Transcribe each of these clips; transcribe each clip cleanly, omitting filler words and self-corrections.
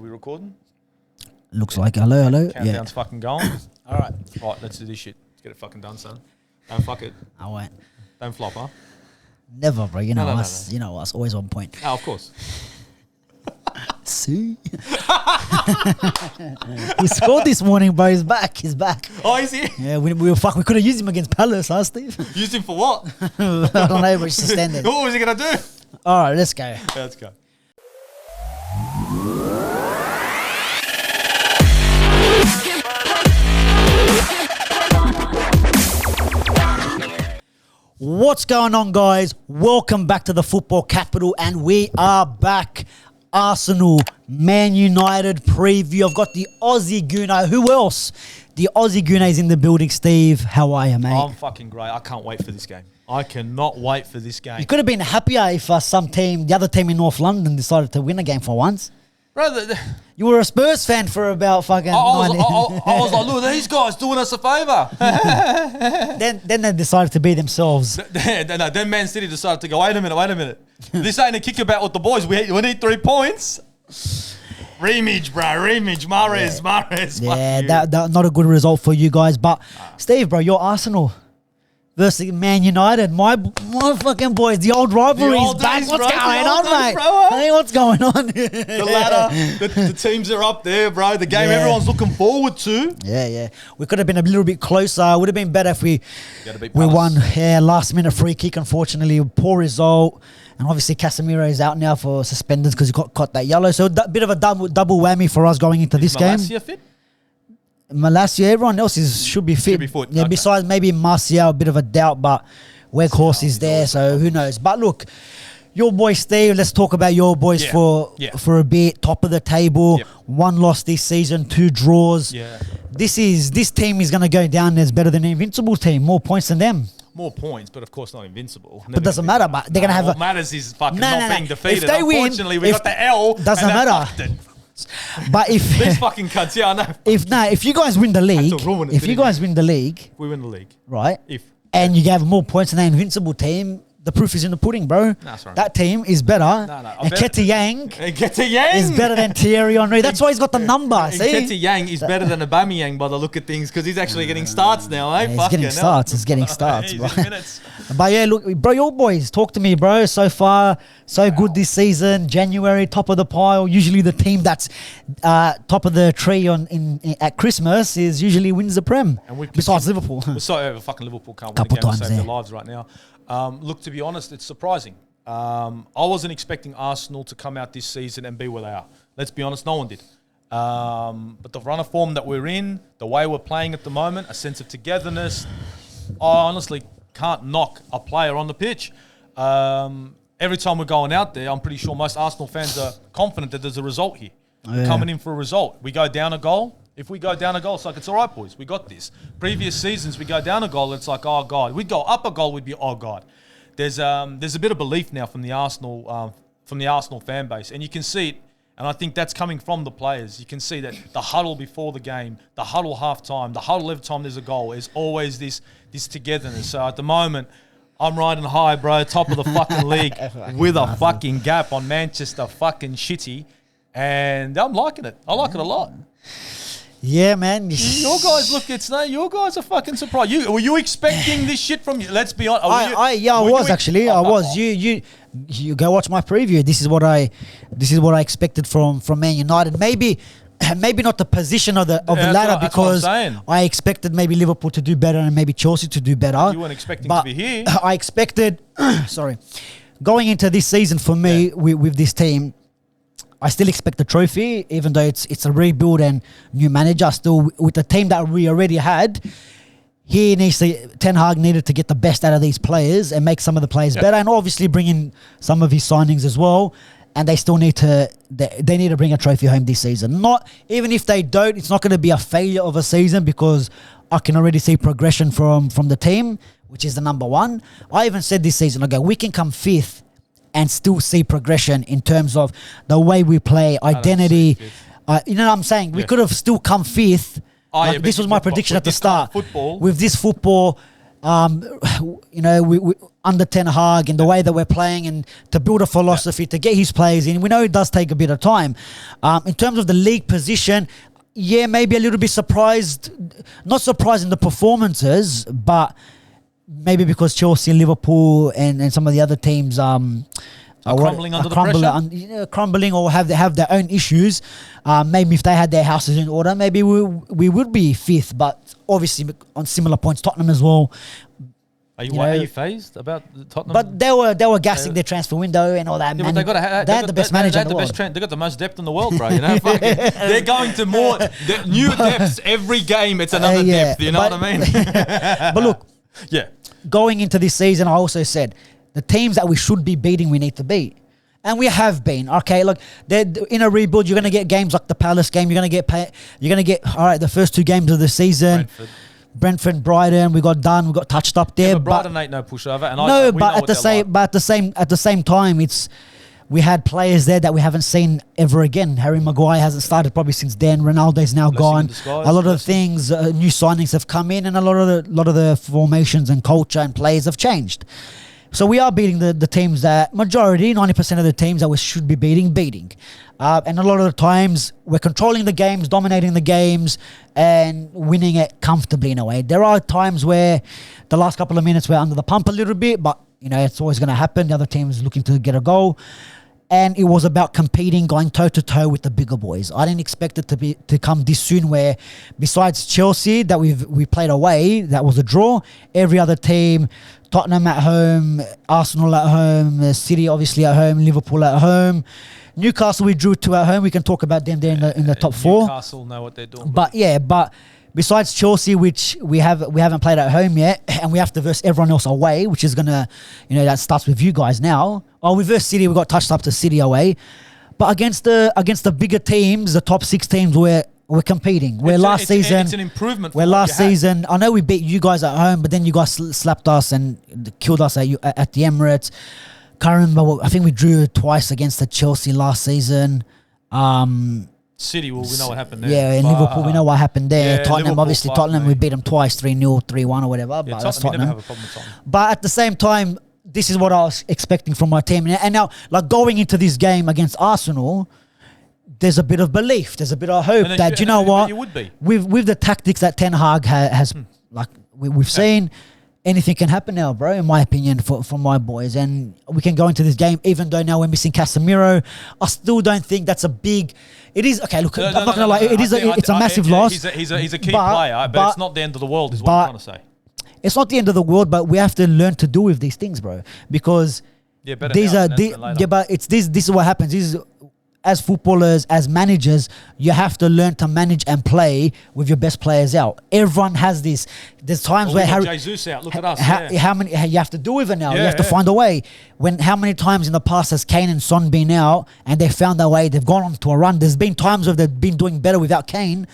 we recording? Looks like hello. Countdown's fucking going. All right. Right, let's do this shit. Let's get it fucking done, son. Don't fuck it. I won't. Don't flop, huh? Never, bro. You know No. us. You know us. Always on point. Oh, of course. See? He scored this morning, bro. He's back. Oh, is he? Yeah, we could have used him against Palace, huh, Steve? Used him for what? I don't know, but it's suspended. What was he going to do? All right, let's go. Yeah, let's go. What's going on, guys? Welcome back to the football capital, and we are back. Arsenal, Man United preview. I've got the Aussie Gooner. Who else? The Aussie Gooner is in the building. Steve, how are you, mate? I'm fucking great. I can't wait for this game. I cannot wait for this game. You could have been happier if the other team in North London decided to win a game for once. Brother, You were a Spurs fan for about fucking... I was like, look, these guys doing us a favour. Then they decided to be themselves. Then Man City decided to go, wait a minute. This ain't a kickabout with the boys. We need 3 points. Rematch, bro. Mahrez. Yeah, that not a good result for you guys. But, Steve, bro, you're Arsenal versus Man United. My fucking boys, the old rivalry is back. Days, What's bro. going on, mate? Bro, Hey, what's going on? The ladder, the teams are up there, bro. The game everyone's looking forward to. Yeah. We could have been a little bit closer. Would have been better if we won. Yeah, last minute free kick. Unfortunately, poor result. And obviously Casemiro is out now for suspenders because he got that yellow. So a bit of a double whammy for us going into this game. Malacia fit? Malacia, everyone else should be fit. Yeah, okay. Besides maybe Martial, a bit of a doubt, but Weghorst is there, so who knows. But look, your boy Steve, let's talk about your boys for a bit. Top of the table, 1 loss this season, 2 draws. Yeah. This team is going to go down as better than the Invincibles team, more points than them. More points, but of course not invincible. But doesn't matter. But they're gonna have. What matters is fucking not being defeated. If they Unfortunately, we got the L. Doesn't matter. But if these fucking cunts, yeah, I know. If you guys win the league, we win the league, right? And you have more points than the Invincible team. The proof is in the pudding, bro. That team is better. And Nketiah Yang is better than Thierry Henry. That's why he's got the number. See? Nketiah Yang is better than Aubameyang by the look of things because he's actually getting starts now, eh? He's getting starts. But yeah, look, bro, your boys, talk to me, bro. So far, good this season. January, top of the pile. Usually the team that's top of the tree at Christmas is usually wins the Prem. Besides Liverpool. Fucking Liverpool can't win the game and save their lives right now. Look, to be honest, it's surprising. I wasn't expecting Arsenal to come out this season and be where they are. Let's be honest, no one did. But the run of form that we're in, the way we're playing at the moment, a sense of togetherness, I honestly can't knock a player on the pitch. Every time we're going out there, I'm pretty sure most Arsenal fans are confident that there's a result here. We're coming in for a result. We go down a goal. If we go down a goal, it's like, it's all right, boys. We got this. Previous seasons, we go down a goal, it's like, oh, God. We'd go up a goal, we'd be, oh, God. There's a bit of belief now from the Arsenal fan base, and you can see it, and I think that's coming from the players. You can see that the huddle before the game, the huddle half-time, the huddle every time there's a goal is always this togetherness. So at the moment, I'm riding high, bro, top of the fucking league with a fucking gap on Manchester fucking shitty, and I'm liking it. I like it a lot. Yeah, man. Your guys your guys are fucking surprised. Were you expecting this shit from you? Let's be honest. I was. You go watch my preview. This is what I expected from Man United. Maybe not the position of the ladder because I expected maybe Liverpool to do better and maybe Chelsea to do better. You weren't expecting to be here. I expected going into this season for me with this team, I still expect the trophy, even though it's a rebuild and new manager. Still, with the team that we already had, Ten Hag needed to get the best out of these players and make some of the players better, and obviously bring in some of his signings as well. And they still need to bring a trophy home this season. Not even if they don't, it's not going to be a failure of a season because I can already see progression from the team, which is the number one. I even said this season, okay, we can come 5th. And still see progression in terms of the way we play, identity. You know what I'm saying? We could have still come 5th. This was my prediction at the start. With this football, we under Ten Hag and the way that we're playing and to build a philosophy, to get his players in. We know it does take a bit of time. In terms of the league position, yeah, maybe a little bit surprised. Not surprised in the performances, but maybe because Chelsea, Liverpool and some of the other teams are crumbling under the pressure. Crumbling or have their own issues. Maybe if they had their houses in order, maybe we would be fifth. But obviously on similar points, Tottenham as well. Are you phased about Tottenham? But they were gassing their transfer window and all that. Yeah, but they had the best manager in the world. They got the most depth in the world, bro. They're going to more new depths every game. It's another depth. You know what I mean? But look, yeah. Going into this season, I also said the teams that we should be beating, we need to beat. And we have been. Okay, look, in a rebuild, you're going to get games like the Palace game. You're going to get all right, the first two games of the season. Brentford, Brighton, we got touched up there. Yeah, but Brighton ain't no pushover. And at the same time, we had players there that we haven't seen ever again. Harry Maguire hasn't started probably since then. Ronaldo's now gone. A lot of the things, new signings have come in, and a lot of the formations and culture and players have changed. So we are beating the teams that majority, 90% of the teams that we should be beating. And a lot of the times we're controlling the games, dominating the games and winning it comfortably in a way. There are times where the last couple of minutes we're under the pump a little bit, but it's always going to happen. The other team's looking to get a goal. And it was about competing, going toe-to-toe with the bigger boys. I didn't expect it to come this soon where besides Chelsea that we played away, that was a draw, every other team, Tottenham at home, Arsenal at home, City obviously at home, Liverpool at home. Newcastle we drew 2 at home. We can talk about them there in the top 4. Newcastle know what they're doing. But besides Chelsea, which we haven't played at home yet, and we have to verse everyone else away, which is gonna, that starts with you guys now. Oh, we versed City, we got touched up to City away, but against the bigger teams, the top 6 teams, we're competing. It's an improvement. Last season, I know we beat you guys at home, but then you guys slapped us and killed us at the Emirates. Can't remember. I think we drew twice against the Chelsea last season. City, well, we know what happened there. Yeah, in Liverpool, we know what happened there. Yeah, Tottenham, obviously, Tottenham, we beat them twice, 3-0, 3-1 or whatever. Yeah, but that's Tottenham. You never have a problem with Tottenham. But at the same time, this is what I was expecting from my team. And now, like going into this game against Arsenal, there's a bit of belief, there's a bit of hope that, you know what, you would be. With the tactics that Ten Hag has like we've seen, anything can happen now, bro, in my opinion, for my boys. And we can go into this game, even though now we're missing Casemiro. I still don't think that's a big... It is... Okay, look, I'm not going to lie. It's a massive loss. He's a key player, but it's not the end of the world, is what I'm trying to say. It's not the end of the world, but we have to learn to do with these things, bro. Because but it's this is what happens. As footballers, as managers, you have to learn to manage and play with your best players out. Everyone has this. There's times where Jesus out. Look at us. How many you have to do with it now? Yeah, you have to find a way. How many times in the past has Kane and Son been out and they found their way? They've gone on to a run. There's been times where they've been doing better without Kane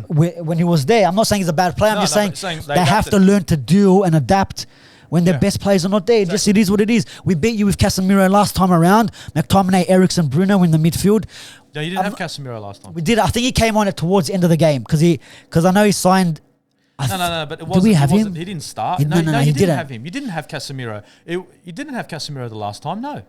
when he was there. I'm not saying he's a bad player. I'm just saying they have to learn to deal and adapt. When their best players are not there. Exactly. Just it is what it is. We beat you with Casemiro last time around. McTominay, Eriksen, Bruno in the midfield. No, you didn't have Casemiro last time. We did. I think he came on towards the end of the game because I know he signed. No. But it wasn't. Did we have him? He didn't start. No, you didn't have him. You didn't have Casemiro. You didn't have Casemiro the last time. No.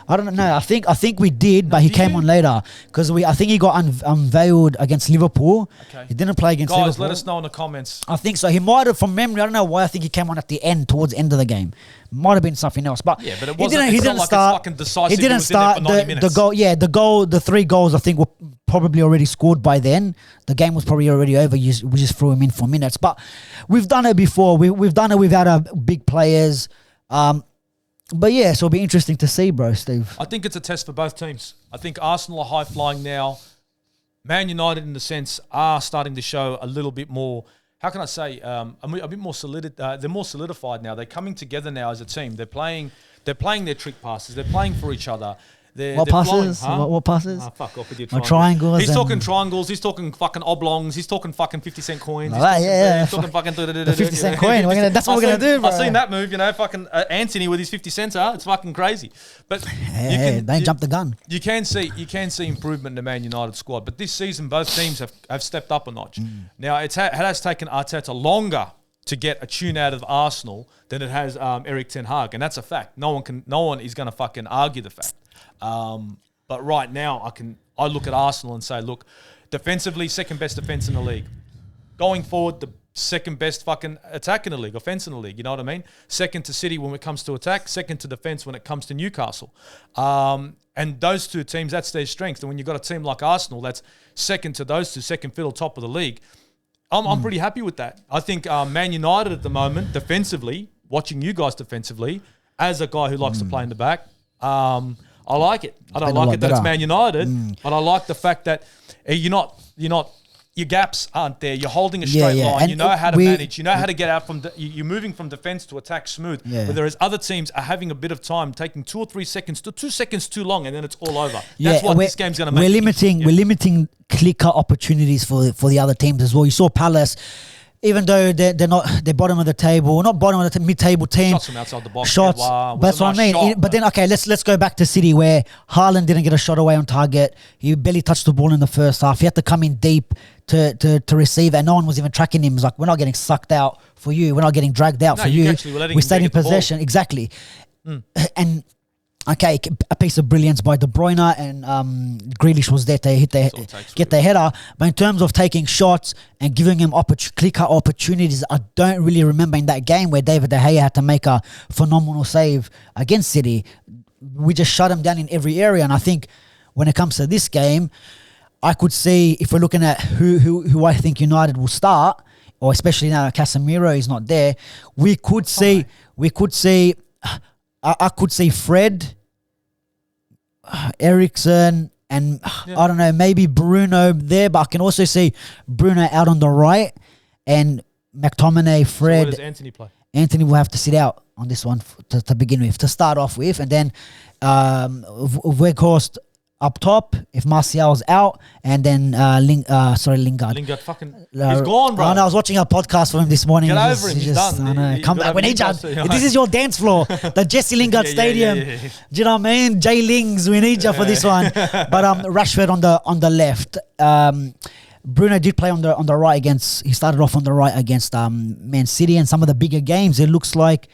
I don't know. I think we did, but he came on later because I think he got unveiled against Liverpool. Okay. He didn't play against Liverpool. Guys, let us know in the comments. I think so. He might have, from memory, I don't know why. I think he came on at the end, towards the end of the game. Might have been something else, but yeah, but it wasn't. He didn't start. He didn't start the goal. The 3 goals I think were probably already scored by then. The game was probably already over. We just threw him in for minutes, but we've done it before. We've done it without our big players. But yeah, so it'll be interesting to see, bro, Steve. I think it's a test for both teams. I think Arsenal are high-flying now. Man United, in the sense, are starting to show a little bit more, how can I say, a bit more solid. They're more solidified now. They're coming together now as a team. They're playing their trick passes. They're playing for each other. What passes? What passes? Fuck off with your triangles. He's talking triangles. He's talking fucking oblongs. He's talking fucking 50-cent coins. He's talking fucking the 50-cent coin. That's what we're gonna do, bro. I've seen that move. Fucking Anthony with his 50 cents. It's fucking crazy. But don't jump the gun. You can see improvement in the Man United squad. But this season, both teams have stepped up a notch. Now it has taken Arteta longer to get a tune out of Arsenal than it has Eric Ten Hag, and that's a fact. No one is going to fucking argue the fact. But right now, I look at Arsenal and say, look, defensively, second best defense in the league. Going forward, the second best fucking attack in the league, offense in the league. You know what I mean? Second to City when it comes to attack, second to defense when it comes to Newcastle. And those two teams, that's their strength. And when you've got a team like Arsenal, that's second to those two, second fiddle, top of the league. I'm pretty happy with that. I think Man United at the moment, defensively, watching you guys defensively, as a guy who likes to play in the back, I like it. I don't like it that it's Man United, but I like the fact that you're not. Your gaps aren't there. You're holding a straight line. And you know how to manage. You know how to get out from. You're moving from defense to attack smooth. Yeah. Whereas other teams are having a bit of time, taking 2 or 3 seconds to 2 seconds too long, and then it's all over. That's what this game's going to make. We're limiting clear-cut opportunities for the other teams as well. You saw Palace. Even though they're bottom of the table, not bottom of the mid-table team. Shots from outside the box. Shots. That's what I mean. But then, okay, let's go back to City where Haaland didn't get a shot away on target. He barely touched the ball in the first half. He had to come in deep to receive, and no one was even tracking him. It was like, we're not getting sucked out for you. We're not getting dragged out for you. We stayed in possession. Exactly. And okay, a piece of brilliance by De Bruyne, and Grealish was there to get the header. But in terms of taking shots and giving him clear-cut opportunities, I don't really remember in that game where David De Gea had to make a phenomenal save against City. We just shut him down in every area. And I think when it comes to this game, I could see, if we're looking at who I think United will start, or especially now that Casemiro is not there, I could see Fred, Eriksen, and I don't know, maybe Bruno there, but I can also see Bruno out on the right, and McTominay, Fred. So where does Anthony play? Anthony will have to sit out on this one to begin with, to start off with, and then Weghorst up top if Martial's out, and then Lingard. Lingard fucking he's gone, bro. I was watching a podcast for him this morning. Get over him. He's done. I know. Come back. We need you. This is your dance floor, the Jesse Lingard Stadium. Do you know what I mean? Jay Lings, we need you for this one. But Rashford on the left. Bruno did play on the right he started off on the right against Man City, and some of the bigger games. It looks like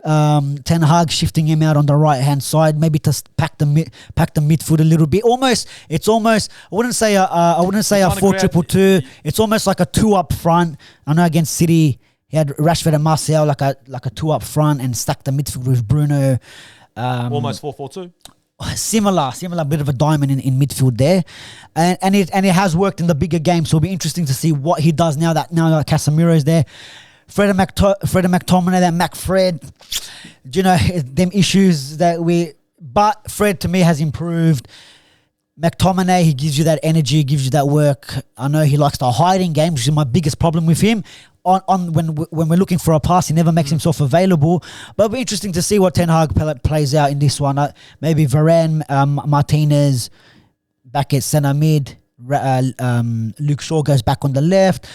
Ten Hag shifting him out on the right hand side, maybe to pack the midfield a little bit. It's almost. I wouldn't say a 4-2-2. It's almost like a 2 up front. I know against City he had Rashford and Martial like a 2 up front, and stacked the midfield with Bruno. Almost 4-4-2. Similar bit of a diamond in midfield there, and it has worked in the bigger games. So it'll be interesting to see what he does now that Casemiro is there. Fred and McTominay, that McFred, you know, them issues but Fred to me has improved. McTominay, he gives you that energy, gives you that work. I know he likes to hide in games, which is my biggest problem with him. When we're looking for a pass, he never makes himself available. But it'll be interesting to see what Ten Hag plays out in this one. Maybe Varane, Martinez back at centre mid. Luke Shaw goes back on the left.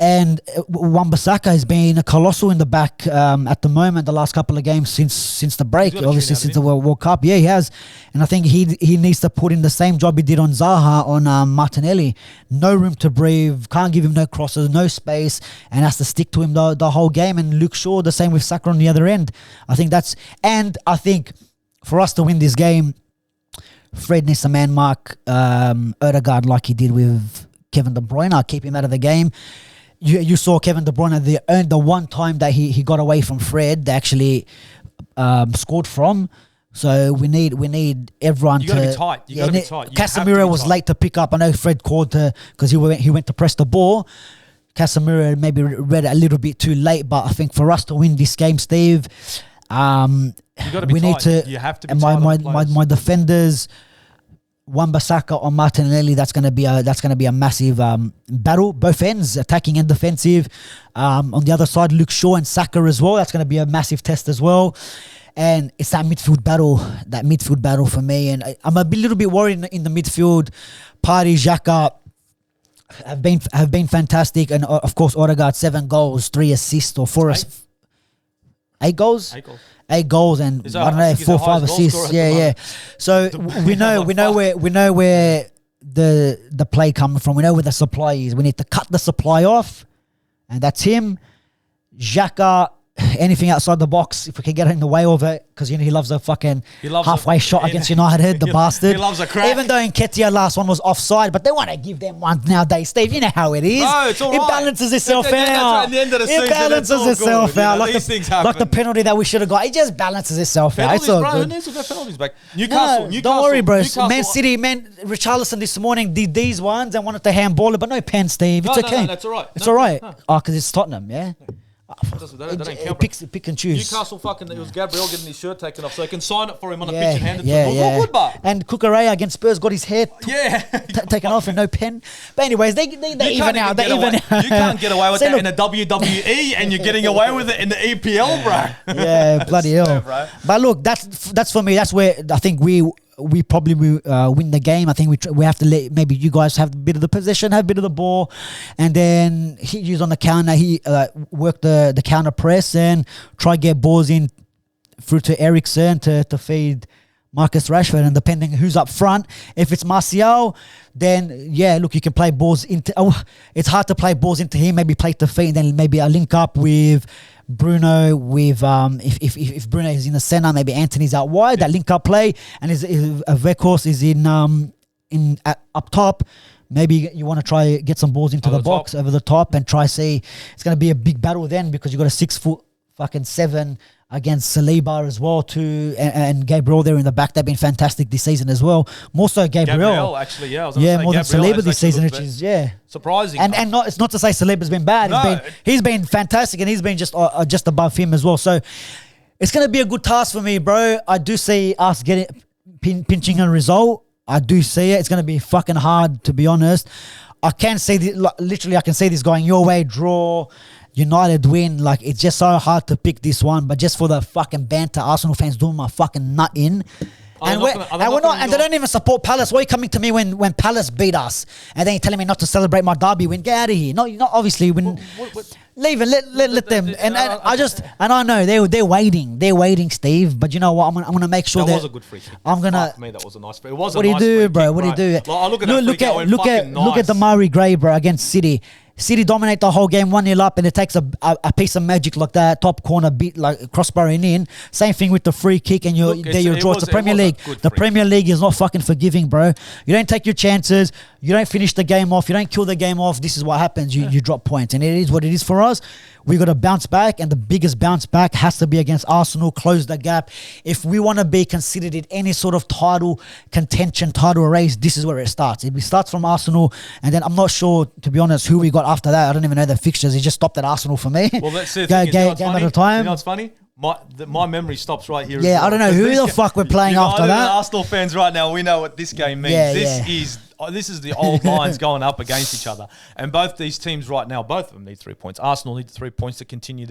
And Wan-Bissaka has been colossal in the back at the moment, the last couple of games since the break, obviously since the World Cup. Yeah, he has. And I think he needs to put in the same job he did on Zaha, on Martinelli. No room to breathe, can't give him no crosses, no space, and has to stick to him the whole game. And Luke Shaw, the same with Saka on the other end. I think for us to win this game, Fred needs to man mark Odegaard like he did with Kevin De Bruyne, keep him out of the game. You saw Kevin De Bruyne the one time that he got away from Fred, they actually scored from. So we need everyone to. You got to be tight. You got to be tight. Casemiro was late to pick up. I know Fred called because he went to press the ball. Casemiro maybe read it a little bit too late, but I think for us to win this game, Steve, you got to be tight. You have to be tight. My defenders. Wan-Bissaka on Martinelli, that's going to be a massive battle, both ends, attacking and defensive. On the other side, Luke Shaw and Saka as well. That's going to be a massive test as well. And it's that midfield battle for me. And I'm a little bit worried in the midfield. Partey, Xhaka have been fantastic, and of course Odegaard, 7 goals, 3 assists or 4 assists. 8 goals. 8 goals and I don't know, 4 or 5 assists. Yeah. So we know where the play coming from. We know where the supply is. We need to cut the supply off, and that's him. Xhaka, anything outside the box, if we can get in the way of it, because he loves a fucking halfway shot against United, the bastard. He loves a crack. Even though Nketiah last one was offside, but they want to give them one nowadays, Steve. You know how it is. No, it's all right. It balances itself out. At the end of the season, it balances itself out. Like the penalty that we should have got. It just balances itself out. It's all good. Who needs to get penalties back? Newcastle. Don't worry, bro. Man City, Richarlison this morning did these ones and wanted to handball it, but no pen, Steve. It's okay. No, that's all right. It's all right. Oh, because it's Tottenham, yeah? They don't count. Pick and choose. Newcastle it was Gabriel getting his shirt taken off, so they can sign it for him on a pitch and hand it to him. Good, but. And Cucurella against Spurs got his hair taken off and no pen. But anyways, they even out. They even out. You can't get away with that in the WWE, and you're getting away with it in the EPL, bro. Yeah, bloody hell. Bro. But look, that's for me. That's where I think we probably win the game. I think we have to let maybe you guys have a bit of the possession, have a bit of the ball, and then he used on the counter. He worked the counter press and try get balls in through to Eriksen to feed Marcus Rashford. And depending who's up front, if it's Martial, then look, you can play balls into. It's hard to play balls into him. Maybe play to feet, and then maybe a link up with Bruno with if Bruno is in the center, maybe Anthony's out wide. That link up play, and is Weghorst is in up top. Maybe you want to try get some balls into the box over the top and try see. It's going to be a big battle then because you got a 6'7" against Saliba as well too, and Gabriel there in the back. They've been fantastic this season as well. More so Gabriel actually, I was more than Saliba this season, which is surprising. And it's not to say Saliba's been bad. No. He's been fantastic, and he's been just above him as well. So it's going to be a good task for me, bro. I do see us pinching a result. I do see it. It's going to be fucking hard, to be honest. I can see literally. I can see this going your way, draw. United win. Like, it's just so hard to pick this one, but just for the fucking banter, Arsenal fans doing my fucking nut in. And they don't even support Palace. Why are you coming to me when Palace beat us? And then you're telling me not to celebrate my derby win? Get out of here. No, you're not obviously when leave it, let them. And I know they're waiting. They're waiting, Steve. But you know what? I'm gonna make sure that was a good free kick. I'm gonna. For me, that was a nice free. It was what do you do, bro? What do you do? Like, I look at the Murray Gray, bro, against City. City dominate the whole game 1-0 up, and it takes a piece of magic like that top corner beat like crossbarring in. Same thing with the free kick, and you're draw. It's the Premier League. The Premier League is not fucking forgiving, bro. You don't take your chances. You don't finish the game off. You don't kill the game off. This is what happens. You drop points, and it is what it is for us. We got to bounce back, and the biggest bounce back has to be against Arsenal. Close the gap. If we want to be considered in any sort of title contention, title race, this is where it starts. It starts from Arsenal, and then I'm not sure, to be honest, who we got after that. I don't even know the fixtures. It just stopped at Arsenal for me. Well, let's see. Game at a time. You know what's funny? My memory stops right here. Yeah, I don't know who the fuck we're playing after that. Arsenal fans right now, we know what this game means. This is the old lines going up against each other, and both these teams right now, both of them need 3 points. Arsenal need 3 points to continue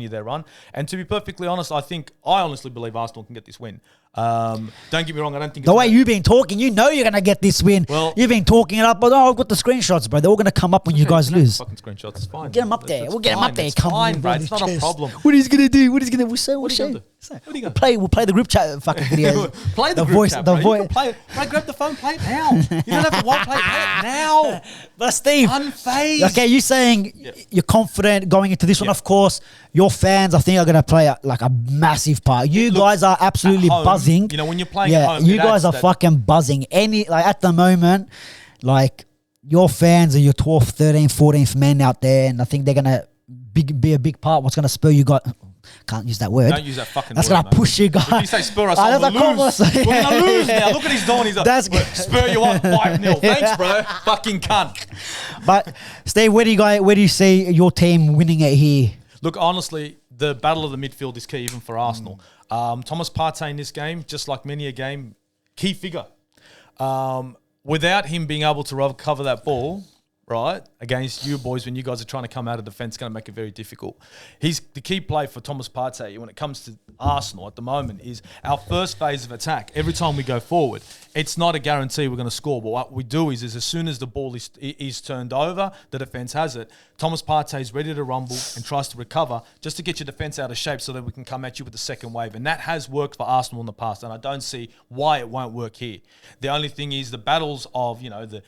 their run. And to be perfectly honest, I honestly believe Arsenal can get this win. Don't get me wrong, I don't think the way you've been talking, you know you're gonna get this win. Well, you've been talking it up, but I've got the screenshots, bro. They're all gonna come up when you guys lose. Fucking screenshots, it's fine. Get them up there. We'll get them up there. It's fine, bro. It's not a problem. What he's gonna do? What he's gonna do? We'll play the group chat fucking videos. Play the group chat, bro. Play it. Bro, grab the phone, play it now. You don't have to play it now. But Steve, unfazed. Okay, you're saying you're confident going into this one. Of course, your fans, I think, are gonna play like a massive part. You guys are absolutely buzzing. You know, when you're playing at home, you guys are fucking buzzing. At the moment, like, your fans are your 12th, 13th, 14th men out there, and I think they're gonna be a big part. What's gonna spur you guys? Can't use that word. Don't use that fucking That's word. That's going to push you guys. If you say spur us on, we're going to lose. We're going to lose now. Look at his door. He's like, spur you on 5-0. Thanks, bro. Fucking cunt. But, Steve, where do you see your team winning it here? Look, honestly, the battle of the midfield is key even for Arsenal. Thomas Partey in this game, just like many a game, key figure. Without him being able to recover that ball, right, against you boys when you guys are trying to come out of defence, it's going to make it very difficult. He's the key play for Thomas Partey when it comes to Arsenal at the moment is our first phase of attack. Every time we go forward, it's not a guarantee we're going to score, but what we do is as soon as the ball is turned over, the defence has it, Thomas Partey is ready to rumble and tries to recover just to get your defence out of shape so that we can come at you with the second wave. And that has worked for Arsenal in the past, and I don't see why it won't work here. The only thing is the battles of, the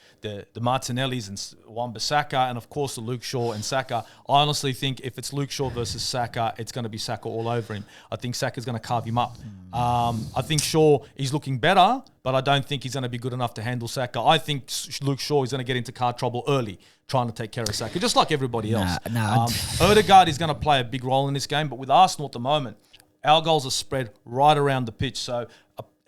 Martinellis and Wan-Bissaka Xhaka and, of course, the Luke Shaw and Saka. I honestly think if it's Luke Shaw versus Saka, it's going to be Saka all over him. I think Saka's going to carve him up. I think Shaw is looking better, but I don't think he's going to be good enough to handle Saka. I think Luke Shaw is going to get into car trouble early, trying to take care of Saka, just like everybody else. Odegaard is going to play a big role in this game, but with Arsenal at the moment, our goals are spread right around the pitch. So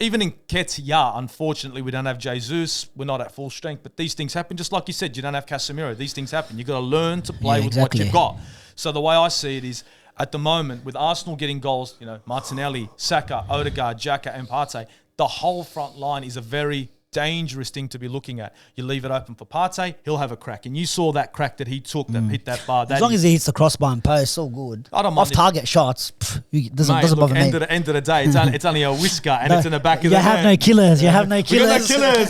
even in Ketia, unfortunately, we don't have Jesus. We're not at full strength, but these things happen. Just like you said, you don't have Casemiro. These things happen. You've got to learn to play with what you've got. So the way I see it is, at the moment, with Arsenal getting goals, Martinelli, Saka, Odegaard, Xhaka, and Partey, the whole front line is a very dangerous thing to be looking at. You leave it open for Partey, he'll have a crack. And you saw that crack that he took that hit that bar. As long as he hits the crossbar and post, all good. I don't mind off-target shots, doesn't bother me. End of the day, it's only a whisker and it's in the back of the hand. You have no killers.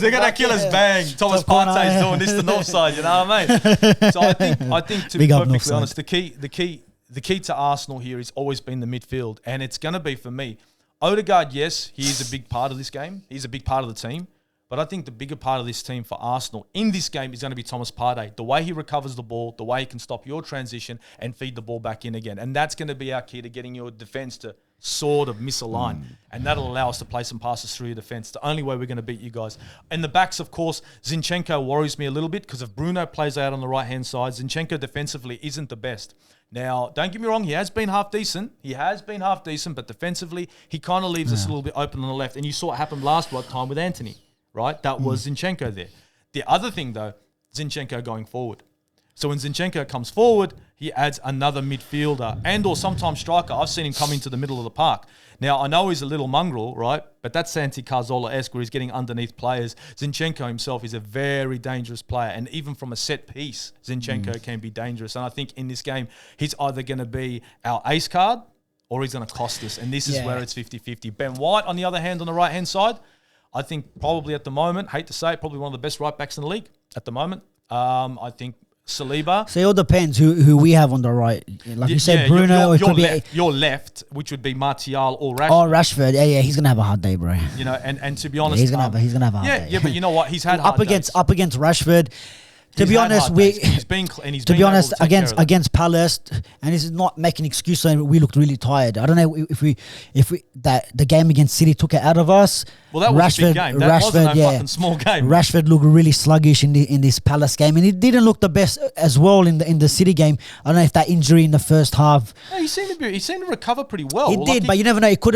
We got no killers. Bang. Thomas Partey's doing this to north side, you know what I mean? So I think to be perfectly honest, the key to Arsenal here has always been the midfield, and it's going to be, for me, Odegaard, yes, he is a big part of this game. He's a big part of the team. But I think the bigger part of this team for Arsenal in this game is going to be Thomas Partey. The way he recovers the ball, the way he can stop your transition and feed the ball back in again. And that's going to be our key to getting your defence to sort of misalign. And that'll allow us to play some passes through your defence. The only way we're going to beat you guys. And the backs, of course, Zinchenko worries me a little bit because if Bruno plays out on the right-hand side, Zinchenko defensively isn't the best. Now, don't get me wrong, he has been half decent. But defensively, he kind of leaves us a little bit open on the left. And you saw it happen last time with Anthony. Right? That was Zinchenko there. The other thing, though, Zinchenko going forward. So when Zinchenko comes forward, he adds another midfielder and or sometimes striker. I've seen him come into the middle of the park. Now, I know he's a little mongrel, right? But that's Santi Cazorla-esque where he's getting underneath players. Zinchenko himself is a very dangerous player. And even from a set piece, Zinchenko can be dangerous. And I think in this game, he's either going to be our ace card or he's going to cost us. And this is where it's 50-50. Ben White, on the other hand, on the right-hand side, I think probably at the moment, hate to say it, probably one of the best right backs in the league at the moment. I think Saliba. So it all depends who we have on the right. Like you said, Bruno. Your left, which would be Martial or Rashford. Oh, Rashford. Yeah, he's gonna have a hard day, bro. And to be honest, he's gonna have a hard day. Yeah, but you know what? He's had up against Rashford. To be honest, against Palace, and this is not making excuses. We looked really tired. I don't know if the game against City took it out of us. Well, that was a big game. That wasn't a fucking small game. Rashford looked really sluggish in this Palace game, and he didn't look the best as well in the City game. I don't know if that injury in the first half. No, he seemed to recover pretty well. He did, but you never know. It could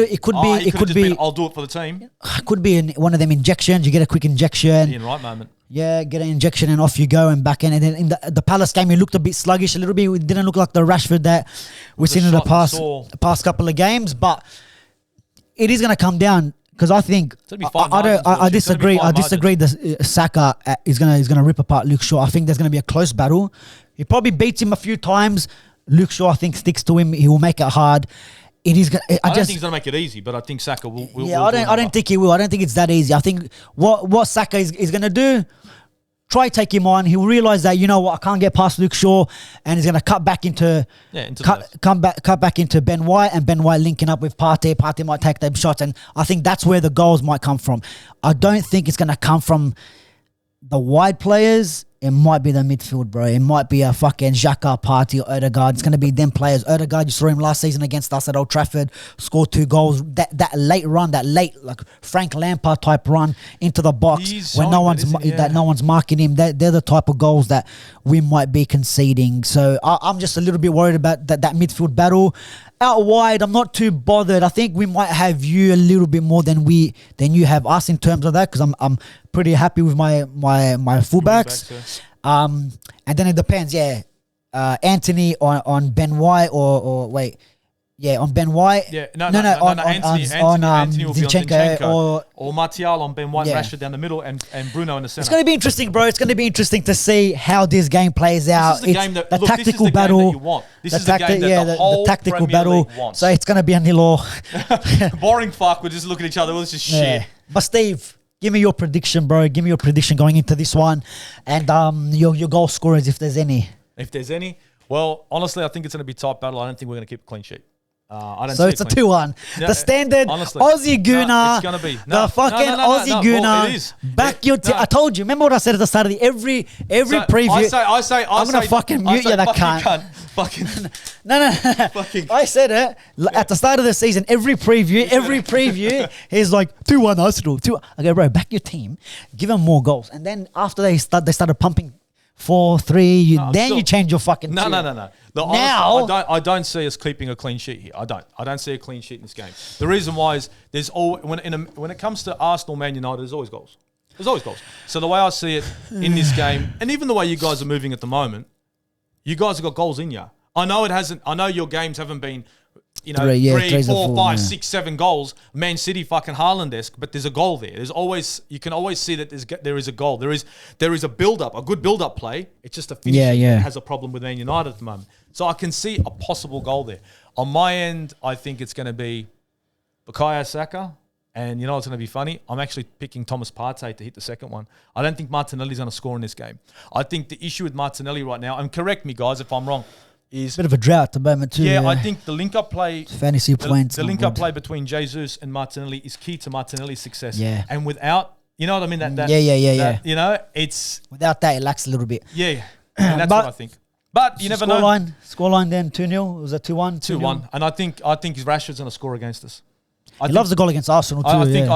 be. I'll do it for the team. It could be one of them injections. You get a quick injection. In the right moment. Yeah, get an injection and off you go and back in. And then in the Palace game, he looked a bit sluggish a little bit. It didn't look like the Rashford that we've seen in the past couple of games. But it is going to come down because I think I disagree. I disagree that Saka is going to rip apart Luke Shaw. I think there's going to be a close battle. He probably beats him a few times. Luke Shaw, I think, sticks to him. He will make it hard. I don't think he's going to make it easy, but I think Saka will. I don't think he will. I don't think it's that easy. I think what Saka is going to do, try take him on. He'll realise that, you know what, I can't get past Luke Shaw, and he's going to cut back into Ben White, and Ben White linking up with Partey. Partey might take them shots, and I think that's where the goals might come from. I don't think it's going to come from the wide players. It might be the midfield, bro. It might be a fucking Xhaka, Partey, or Odegaard. It's going to be them players. Odegaard, you saw him last season against us at Old Trafford, scored 2 goals. That late run, like Frank Lampard type run into the box when no one's marking him. They're the type of goals that we might be conceding. So I'm just a little bit worried about that midfield battle. Out wide, I'm not too bothered. I think we might have you a little bit more than you have us in terms of that, because I'm pretty happy with my fullbacks. And then it depends, Anthony on Ben White or wait. Yeah, on Ben White. Yeah, no, Anthony will be on Zinchenko or Martial on Ben White, Rashford down the middle, and Bruno in the centre. It's going to be interesting, bro. It's going to be interesting to see how this game plays out. This is the game that, tactical battle. This is the game that the whole tactical battle wants. So it's going to be a nil. Boring fuck. We're just looking at each other. Well, it's just shit. But Steve, give me your prediction, bro. Give me your prediction going into this one, and your goal scorers, if there's any. If there's any. Well, honestly, I think it's going to be a tight battle. I don't think we're going to keep a clean sheet. I don't So see it's a clean. 2-1. Yeah, the standard honestly. Aussie Gooner. No, it's gonna be. The fucking Aussie Gooner. Well, it is. Back your team. No. I told you. Remember what I said at the start of every So, preview. I'm gonna fucking mute you, that cunt. Fucking. No. Fucking. I said it at the start of the season. Every preview, he's like 2-1 Arsenal. I go, bro, back your team, give them more goals, and then after they started pumping 4-3. Then you change your fucking. No. Now I don't see us keeping a clean sheet here. I don't see a clean sheet in this game. The reason why is there's when it comes to Arsenal, Man United, there's always goals. There's always goals. So the way I see it in this game, and even the way you guys are moving at the moment, you guys have got goals in you. I know it hasn't. I know your games haven't been, you know, 3, 4, 5, 6, 7 goals. Man City fucking Haaland-esque, but there's a goal there. There's always, you can always see that there is a goal. There is a build-up, a good build-up play. It's just a finishing that has a problem with Man United at the moment. So I can see a possible goal there. On my end, I think it's going to be Bukayo Saka. And you know what's going to be funny? I'm actually picking Thomas Partey to hit the second one. I don't think Martinelli's going to score in this game. I think the issue with Martinelli right now, and correct me guys if I'm wrong, is bit of a drought at the moment too. Yeah, I think the link-up play, fantasy points. The link-up play between Jesus and Martinelli is key to Martinelli's success. Yeah, and without, you know what I mean? That you know, it's without that it lacks a little bit. Yeah, and that's what I think. But you never know. Scoreline then 2-0. Was it 2-1? 2-1, and I think Rashford's going to score against us. He loves the goal against Arsenal too. I think,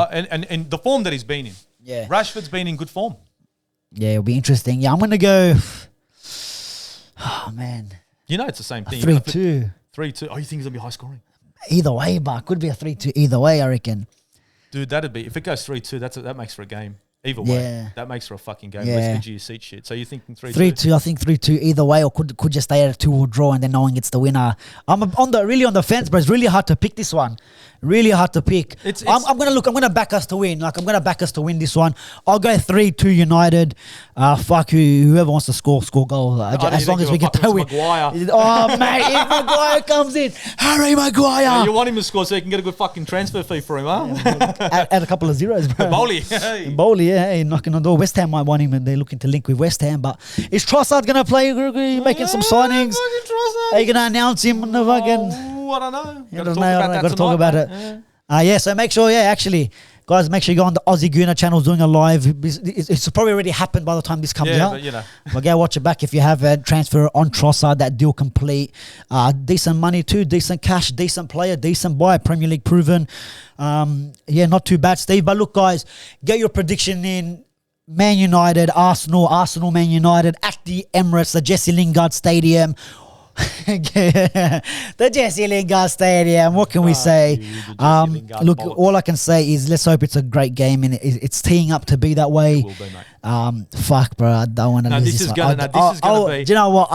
and the form that he's been in. Yeah, Rashford's been in good form. Yeah, it'll be interesting. Yeah, I'm going to go. Oh man. You know, it's the same thing. 3-2. 3-2. Oh, you think it's going to be high scoring? Either way, but it could be a 3-2 either way, I reckon. Dude, that'd be, if it goes 3-2, that makes for a game. Either way, that makes for a fucking game. Yeah. Risk your seat shit. So you're thinking 3-2? 3-2, I think 3-2 either way, or could just stay at a 2 or draw and then no one gets the winner. I'm really on the fence, but it's really hard to pick this one. Really hard to pick. I'm gonna back us to win. Like I'm gonna back us to win this one. I'll go 3-2 United. Fuck whoever wants to score goals. As long as we get the win. Oh mate, if Maguire comes in, Harry Maguire. Yeah, you want him to score so you can get a good fucking transfer fee for him, huh? Add a couple of zeros, bro. Bowley, hey, knocking on the door. West Ham might want him, and they're looking to link with West Ham. But is Trossard gonna play? Making some signings? Are you gonna announce him on the fucking? I don't know. Got to talk about it. So make sure, actually, guys, make sure you go on the Aussie Gooner channel doing a live. It's probably already happened by the time this comes out. But you know. But go watch it back if you haven't. Transfer on Trossard, that deal complete. Decent money too, decent cash, decent player, decent buy, Premier League proven. Not too bad, Steve. But look, guys, get your prediction in. Man United, Arsenal, Man United at the Emirates, the Jesse Lingard Stadium. The Jesse Lingard Stadium. What can we say? Look, all I can say is let's hope it's a great game and it's teeing up to be that way. It will be, mate. Fuck, bro, I don't want to lose this one. This is gonna be. Do you know what?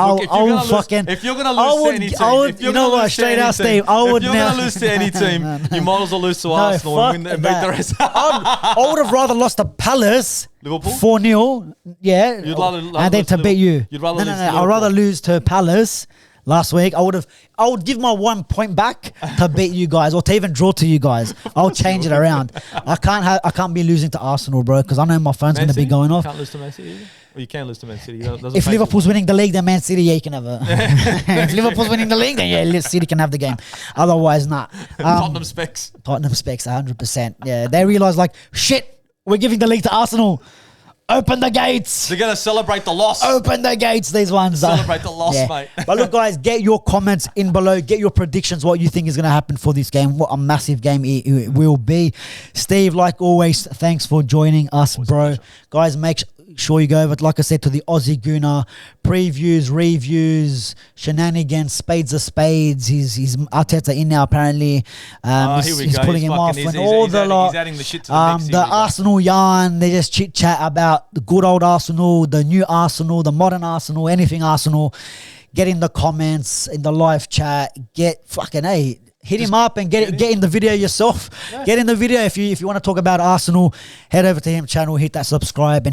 If you're gonna lose to any team, you know what? Straight out, Steve. If you're gonna lose to any team, you might as well lose to Arsenal and beat the rest. I would have rather lost to Palace. Liverpool 4-0, yeah, and then to beat you. You'd rather lose. I'd rather lose to Palace last week. I would give my 1 point back to beat you guys, or to even draw to you guys. I'll change it around. I can't be losing to Arsenal, bro, because I know my phone's going to be going off. You can't lose to Man City either? Or you can lose to Man City. If Liverpool's winning the league, then Man City, you can have it. If Liverpool's winning the league, then City can have the game. Otherwise, not. Tottenham specs, 100%. Yeah, they realise like shit. We're giving the league to Arsenal. Open the gates. They're going to celebrate the loss. Open the gates, these ones. Celebrate the loss, mate. But look, guys, get your comments in below. Get your predictions, what you think is going to happen for this game. What a massive game it will be. Steve, like always, thanks for joining us, bro. Guys, make sure you go over, like I said, to the Aussie Gooner previews, reviews, shenanigans, spades are spades. He's Arteta in now apparently. He's pulling him off and all the lot. He's adding the shit to the mix. The Arsenal yarn. They just chit chat about the good old Arsenal, the new Arsenal, the modern Arsenal, anything Arsenal. Get in the comments, in the live chat. Get fucking hit him up and get in the video yourself. Yeah. Get in the video if you want to talk about Arsenal. Head over to him channel, hit that subscribe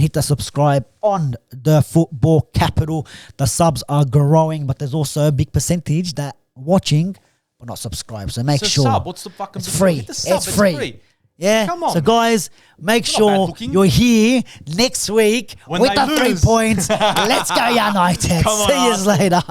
on the Football Capital. The subs are growing, but there's also a big percentage that watching but not subscribed. So make sure. Sub. What's the fucking? It's free. It's free. Yeah. Come on. So guys, make sure you're here next week with the 3 points. Let's go United. See you later.